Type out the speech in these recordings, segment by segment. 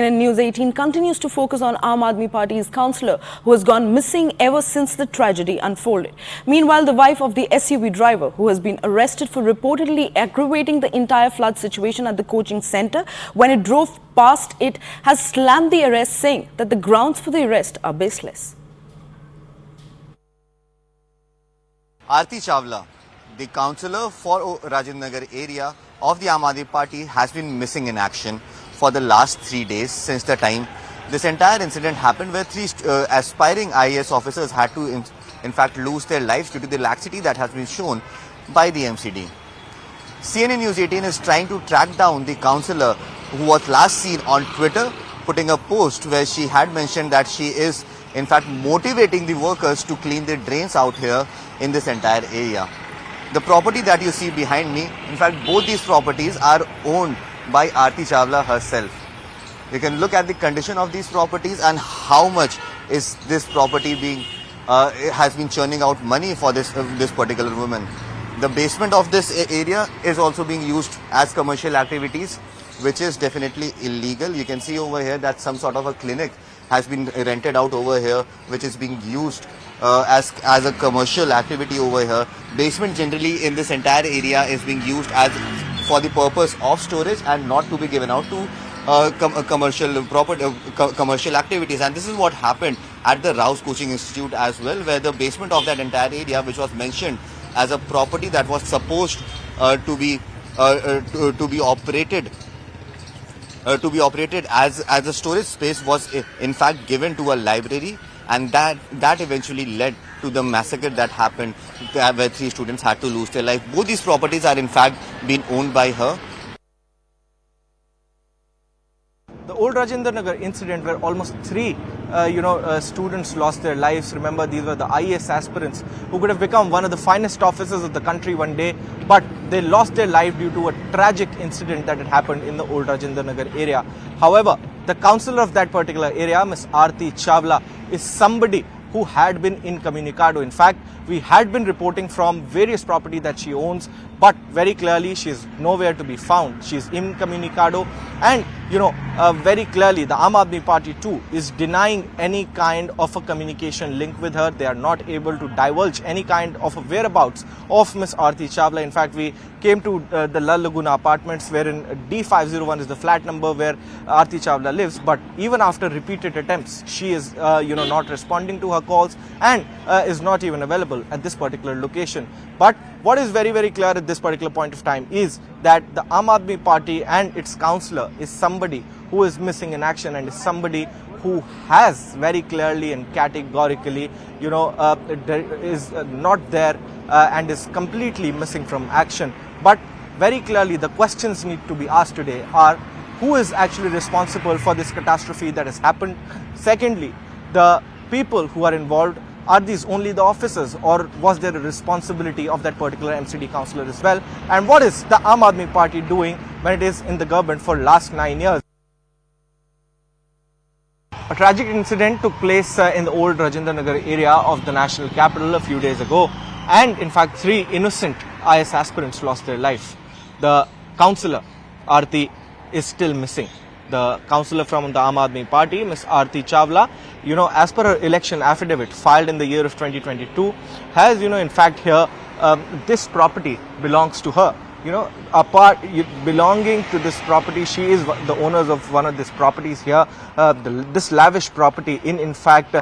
And News 18 continues to focus on Aam Aadmi Party's councillor who has gone missing ever since the tragedy unfolded. Meanwhile, the wife of the SUV driver who has been arrested for reportedly aggravating the entire flood situation at the coaching centre when it drove past it has slammed the arrest, saying that the grounds for the arrest are baseless. Aarti Chawla, the councillor for Rajendra Nagar area of the Aam Aadmi Party, has been missing in action for the last 3 days since the time this entire incident happened, where three aspiring IAS officers had to in fact lose their lives due to the laxity that has been shown by the MCD. CNN News 18 is trying to track down the councillor who was last seen on Twitter putting a post where she had mentioned that she is in fact motivating the workers to clean the drains out here in this entire area. The property that you see behind me, in fact both these properties are owned by Aarti Chawla herself. You can look at the condition of these properties and how much is this property being has been churning out money for this particular woman. The basement of this area is also being used as commercial activities, which is definitely illegal. You can see over here that some sort of a clinic has been rented out over here, which is being used as a commercial activity over here. Basement generally in this entire area is being used as for the purpose of storage and not to be given out to commercial activities. And this is what happened at the Rouse Coaching Institute as well, where the basement of that entire area, which was mentioned as a property that was supposed to be operated as a storage space, was in fact given to a library, and that eventually led to the massacre that happened, where 3 students had to lose their life. Both these properties are in fact being owned by her. The old Rajendra Nagar incident, where almost 3 students lost their lives. Remember, these were the IAS aspirants who could have become one of the finest officers of the country one day, but they lost their life due to a tragic incident that had happened in the old Rajendra Nagar area. However, the councillor of that particular area, Ms. Aarti Chawla, is somebody who had been incommunicado. In fact, we had been reporting from various property that she owns, but very clearly she is nowhere to be found. She is incommunicado, and very clearly the Aam Aadmi Party too is denying any kind of a communication link with her. They are not able to divulge any kind of a whereabouts of Ms. Aarti Chawla. In fact, we came to the La Laguna apartments, wherein D501 is the flat number where Aarti Chawla lives, but even after repeated attempts, she is not responding to her calls and is not even available at this particular location. But what is very, very clear at this particular point of time is that the Aam Aadmi Party and its councillor is somebody who is missing in action, and is somebody who has very clearly and categorically, is not there and is completely missing from action. But very clearly the questions need to be asked today are, who is actually responsible for this catastrophe that has happened? Secondly, the people who are involved, are these only the officers, or was there a responsibility of that particular MCD councillor as well? And what is the Aam Aadmi Party doing when it is in the government for last 9 years? A tragic incident took place in the old Rajendra Nagar area of the national capital a few days ago, and in fact 3 innocent IAS aspirants lost their life. The councillor, Aarti, is still missing. The councillor from the Aam Aadmi Party, Ms. Aarti Chawla, as per her election affidavit filed in the year of 2022, has, in fact here, this property belongs to her. Belonging to this property, she is the owners of one of these properties here, this lavish property in fact,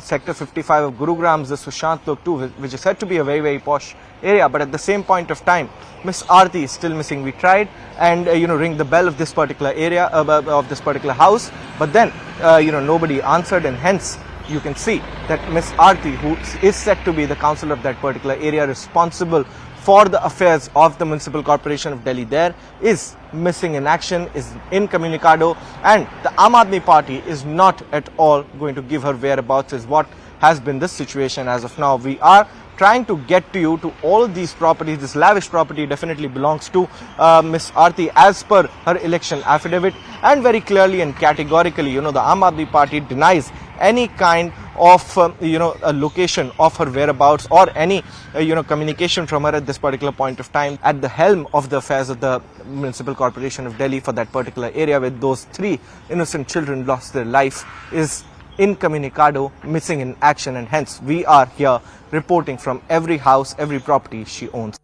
sector 55 of Gurugram's the Sushant Lok 2, which is said to be a very, very posh area. But at the same point of time, Miss Aarti is still missing. We tried and ring the bell of this particular area, of this particular house, but then nobody answered, and hence you can see that Miss Aarti, who is said to be the councillor of that particular area responsible for the affairs of the Municipal Corporation of Delhi, there is missing in action, is incommunicado, and the Aam Aadmi Party is not at all going to give her whereabouts, is what has been this situation as of now. We are trying to get to you to all of these properties. This lavish property definitely belongs to Ms. Aarti as per her election affidavit, and very clearly and categorically, the Aam Aadmi Party denies any kind of a location of her whereabouts or any communication from her at this particular point of time. At the helm of the affairs of the Municipal Corporation of Delhi for that particular area where those 3 innocent children lost their life is incommunicado, missing in action, and hence we are here reporting from every house, every property she owns.